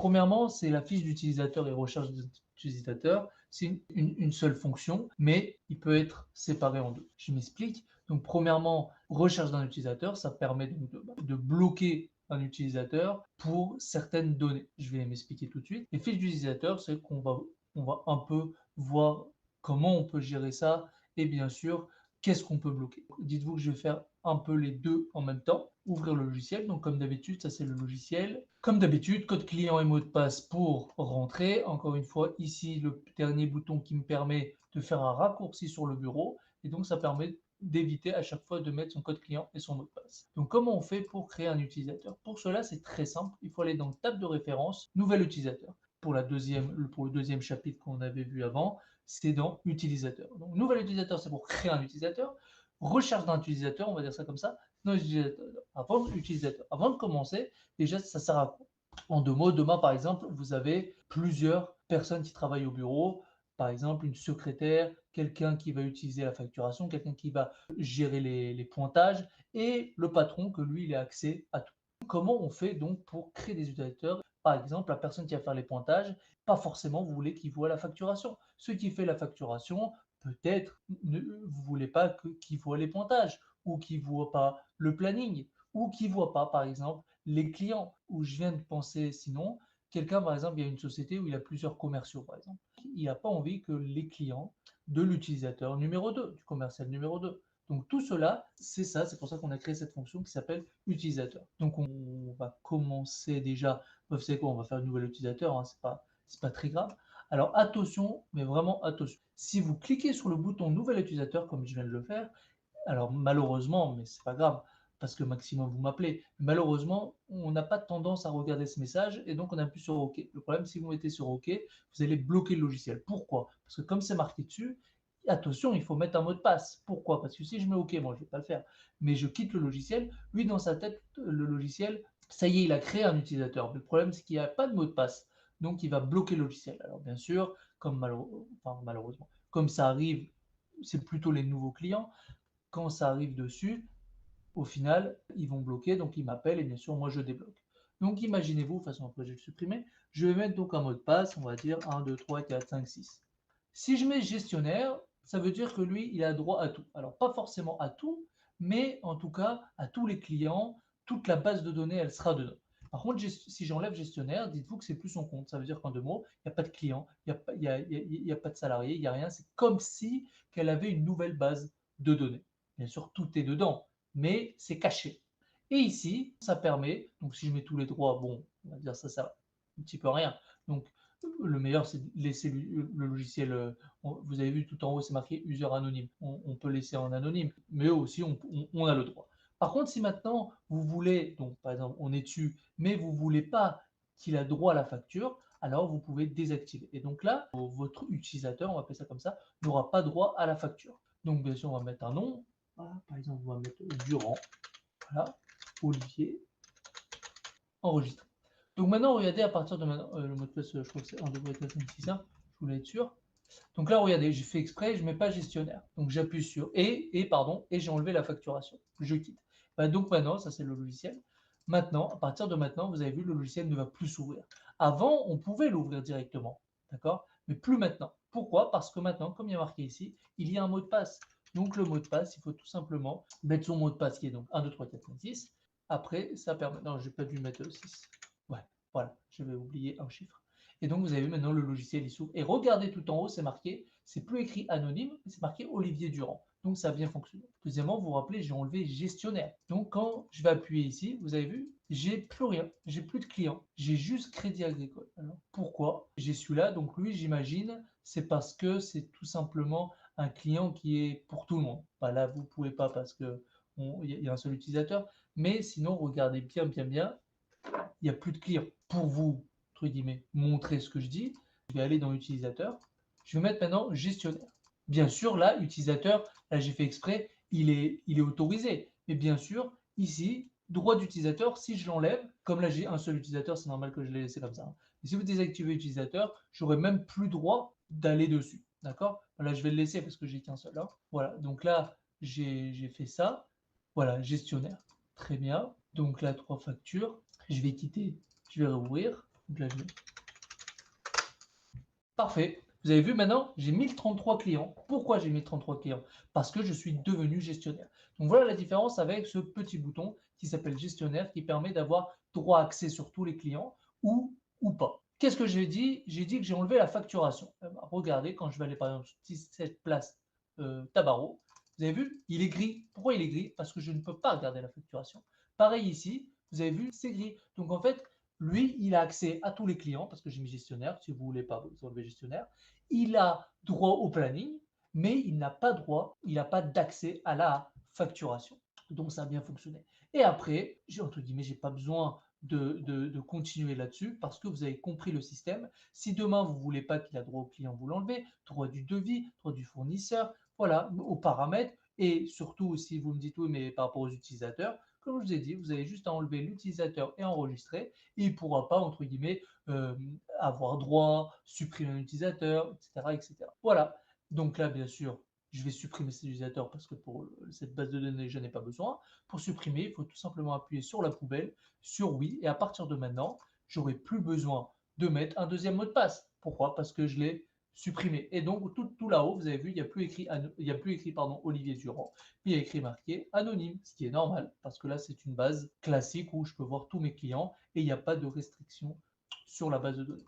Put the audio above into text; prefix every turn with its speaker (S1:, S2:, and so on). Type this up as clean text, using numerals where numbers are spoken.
S1: Premièrement, c'est la fiche d'utilisateur et recherche d'utilisateur. C'est une seule fonction, mais il peut être séparé en deux. Je m'explique. Donc, premièrement, recherche d'un utilisateur, ça permet donc de bloquer un utilisateur pour certaines données. Je vais m'expliquer tout de suite. Les fiches d'utilisateur, c'est on va un peu voir comment on peut gérer ça et bien sûr, qu'est-ce qu'on peut bloquer. Dites-vous que je vais faire un peu les deux en même temps. Ouvrir le logiciel, donc comme d'habitude, ça c'est le logiciel. Comme d'habitude, code client et mot de passe pour rentrer. Encore une fois, ici, le dernier bouton qui me permet de faire un raccourci sur le bureau. Et donc, ça permet d'éviter à chaque fois de mettre son code client et son mot de passe. Donc, comment on fait pour créer un utilisateur? Pour cela, c'est très simple. Il faut aller dans table de référence, nouvel utilisateur. Pour le deuxième chapitre qu'on avait vu avant, c'est dans utilisateur. Donc, nouvel utilisateur, c'est pour créer un utilisateur. Recherche d'un utilisateur, on va dire ça comme ça. Non, utilisateur. Avant de commencer, déjà, ça sert à quoi? En deux mots, demain, par exemple, vous avez plusieurs personnes qui travaillent au bureau. Par exemple, une secrétaire, quelqu'un qui va utiliser la facturation, quelqu'un qui va gérer les pointages et le patron que lui, il a accès à tout. Comment on fait donc pour créer des utilisateurs? Par exemple, la personne qui va faire les pointages, pas forcément vous voulez qu'il voit la facturation. Ce qui fait la facturation, peut-être vous voulez pas qu'il voit les pointages ou qu'il voit pas le planning ou qu'il voit pas, par exemple, les clients. Où je viens de penser sinon, quelqu'un, par exemple, il y a une société où il y a plusieurs commerciaux, par exemple. Il n'a pas envie que les clients de l'utilisateur numéro 2, du commercial numéro 2. Donc tout cela, c'est ça, c'est pour ça qu'on a créé cette fonction qui s'appelle utilisateur. Donc on va commencer déjà, vous savez quoi, on va faire un nouvel utilisateur, hein, c'est pas très grave. Alors attention, mais vraiment attention. Si vous cliquez sur le bouton nouvel utilisateur, comme je viens de le faire, alors malheureusement, mais c'est pas grave, parce que maximum vous m'appelez, malheureusement, on n'a pas tendance à regarder ce message et donc on appuie sur OK. Le problème, si vous mettez sur OK, vous allez bloquer le logiciel. Pourquoi? Parce que comme c'est marqué dessus, attention, il faut mettre un mot de passe. Pourquoi? Parce que si je mets OK, moi je ne vais pas le faire, mais je quitte le logiciel, lui dans sa tête, le logiciel, ça y est, il a créé un utilisateur. Le problème, c'est qu'il n'y a pas de mot de passe. Donc il va bloquer le logiciel. Alors bien sûr, comme malheureusement, comme ça arrive, c'est plutôt les nouveaux clients, quand ça arrive dessus, au final, ils vont bloquer, donc ils m'appellent et bien sûr, moi je débloque. Donc imaginez-vous, de toute façon après je vais le supprimer, je vais mettre donc un mot de passe, on va dire 1, 2, 3, 4, 5, 6. Si je mets gestionnaire, ça veut dire que lui, il a droit à tout. Alors pas forcément à tout, mais en tout cas à tous les clients, toute la base de données, elle sera dedans. Par contre, si j'enlève gestionnaire, dites-vous que c'est plus son compte. Ça veut dire qu'en deux mots, il n'y a pas de client, il n'y a pas de salarié, il n'y a rien. C'est comme si qu'elle avait une nouvelle base de données. Bien sûr, tout est dedans, mais c'est caché. Et ici, ça permet, donc si je mets tous les droits, bon, on va dire ça sert un petit peu à rien. Donc, le meilleur, c'est de laisser le logiciel. Vous avez vu tout en haut, c'est marqué user anonyme. On peut laisser en anonyme, mais aussi, on a le droit. Par contre, si maintenant, vous voulez, donc par exemple, on est dessus, mais vous ne voulez pas qu'il a droit à la facture, alors vous pouvez désactiver. Et donc là, votre utilisateur, on va appeler ça comme ça, n'aura pas droit à la facture. Donc, bien sûr, on va mettre un nom. Voilà, par exemple, on va mettre Durand. Voilà, Olivier, enregistré. Donc maintenant, regardez à partir de maintenant, le mot de passe, je crois que c'est 1, 2, 3, 4, 5, 6, 1, je voulais être sûr. Donc là, regardez, j'ai fait exprès, je ne mets pas gestionnaire. Donc j'appuie sur et j'ai enlevé la facturation. Je quitte. Bah, donc maintenant, ça c'est le logiciel. Maintenant, à partir de maintenant, vous avez vu, le logiciel ne va plus s'ouvrir. Avant, on pouvait l'ouvrir directement, d'accord? Mais plus maintenant. Pourquoi? Parce que maintenant, comme il y a marqué ici, il y a un mot de passe. Donc le mot de passe, il faut tout simplement mettre son mot de passe qui est donc 1, 2, 3, 4, 5, 6. Après, ça permet... Non, j'ai pas dû mettre 6. Ouais, voilà, j'avais oublié un chiffre. Et donc, vous avez maintenant le logiciel, il s'ouvre. Et regardez tout en haut, c'est marqué, c'est plus écrit anonyme, c'est marqué Olivier Durand. Donc, ça a bien fonctionné. Deuxièmement, vous vous rappelez, j'ai enlevé gestionnaire. Donc, quand je vais appuyer ici, vous avez vu, j'ai plus rien, j'ai plus de clients, j'ai juste Crédit Agricole. Alors, pourquoi j'ai celui-là? Donc, lui, j'imagine, c'est parce que c'est tout simplement un client qui est pour tout le monde. Bah, là, vous ne pouvez pas parce que il y a un seul utilisateur. Mais sinon, regardez bien, bien, bien, il n'y a plus de clients. Pour vous, entre guillemets, montrer ce que je dis, je vais aller dans utilisateur. Je vais mettre maintenant gestionnaire. Bien sûr, là, utilisateur, là j'ai fait exprès, il est autorisé. Mais bien sûr, ici, droit d'utilisateur, si je l'enlève, comme là j'ai un seul utilisateur, c'est normal que je l'ai laissé comme ça. Et si vous désactivez utilisateur, j'aurai même plus droit d'aller dessus. D'accord? Là, je vais le laisser parce que j'ai qu'un seul. Hein. Voilà, donc là, j'ai fait ça. Voilà, gestionnaire. Très bien. Donc là, 3 factures. Je vais quitter, je vais rouvrir. Donc là, je mets. Parfait. Vous avez vu maintenant, j'ai 1033 clients. Pourquoi j'ai 1033 clients? Parce que je suis devenu gestionnaire. Donc voilà la différence avec ce petit bouton qui s'appelle gestionnaire qui permet d'avoir droit accès sur tous les clients ou pas. Qu'est-ce que j'ai dit? J'ai dit que j'ai enlevé la facturation. Regardez, quand je vais aller par exemple sur cette place Tabarot, vous avez vu, il est gris. Pourquoi il est gris? Parce que je ne peux pas regarder la facturation. Pareil ici, vous avez vu, c'est gris. Donc en fait, lui, il a accès à tous les clients parce que j'ai mis gestionnaire. Si vous ne voulez pas, vous enlevez gestionnaire. Il a droit au planning, mais il n'a pas droit, il n'a pas d'accès à la facturation. Donc ça a bien fonctionné. Et après, entre guillemets, j'ai pas besoin de continuer là-dessus parce que vous avez compris le système. Si demain vous ne voulez pas qu'il a droit au client, vous l'enlevez, droit du devis, droit du fournisseur, voilà, aux paramètres. Et surtout, si vous me dites oui, mais par rapport aux utilisateurs, comme je vous ai dit, vous avez juste à enlever l'utilisateur et enregistrer. Et il ne pourra pas, entre guillemets, avoir droit, supprimer un utilisateur, etc., etc. Voilà. Donc là, bien sûr, je vais supprimer cet utilisateur parce que pour cette base de données, je n'ai pas besoin. Pour supprimer, il faut tout simplement appuyer sur la poubelle, sur oui, et à partir de maintenant, j'aurai plus besoin de mettre un deuxième mot de passe. Pourquoi? Parce que je l'ai supprimé. Et donc, tout là-haut, vous avez vu, il n'y a plus écrit, Olivier Durand, puis il y a écrit marqué anonyme, ce qui est normal, parce que là, c'est une base classique où je peux voir tous mes clients et il n'y a pas de restriction sur la base de données.